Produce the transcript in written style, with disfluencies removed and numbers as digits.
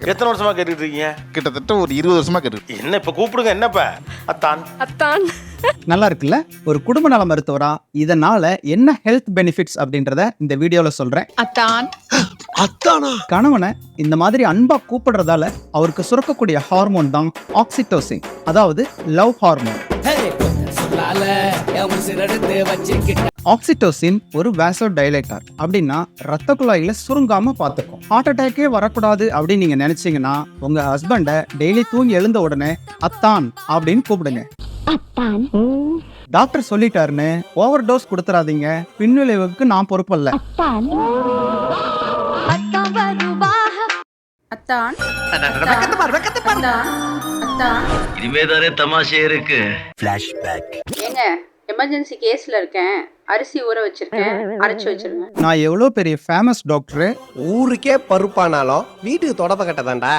எத்தனை வருஷமா கேட்டுட்டு இருக்கீங்க? கிட்டத்தட்ட ஒரு 20 வருஷமா கேட்டு. என்ன இப்ப கூப்பிடுங்க, என்னப்பா? அத்தான் அத்தான். நல்லா இருக்குல்ல? ஒரு குடும்ப நல மருத்துவரா இதனால என்ன ஹெல்த் பெனிஃபிட்ஸ் அப்படின்றத இந்த வீடியோல சொல்றேன். அத்தான். அத்தானா? கணவனை இந்த மாதிரி அன்பா கூப்பிடுறதால அவருக்கு சுரக்கக்கூடிய ஹார்மோன் தான் ஆக்சிடோசின், அதாவது லவ் ஹார்மோன். ஆக்சிடோசின் ஒரு வேசோ டைலேட்டர், அப்படின்னா ரத்த குழாயில சுருங்காம பார்த்துக்கும். ஹார்ட் அட்டாக்கே வரக்கூடாது அப்படின்னு நீங்க நினைச்சீங்கன்னா உங்க ஹஸ்பண்ட டெய்லி தூங்கி எழுந்த உடனே அத்தான் அப்படின்னு கூப்பிடுங்க. டாக்டர் சொல்லிட்டாருன்னு ஓவர் டோஸ் கொடுத்துறாதீங்க, பின்விளைவுக்கு நான் பொறுப்பல்ல. அத்தான். இனிமேதானே தமாஷே இருக்கு. ஏங்க, எமர்ஜென்சி கேஸ்ல இருக்கேன், அரிசி ஊற வச்சிருக்கேன், அரைச்சு வச்சிருங்க. நான் எவ்வளோ பெரிய ஃபேமஸ் டாக்டரு. ஊருக்கே பருப்பானாலும் வீட்டுக்கு தொடப்ப கட்டதாண்டா.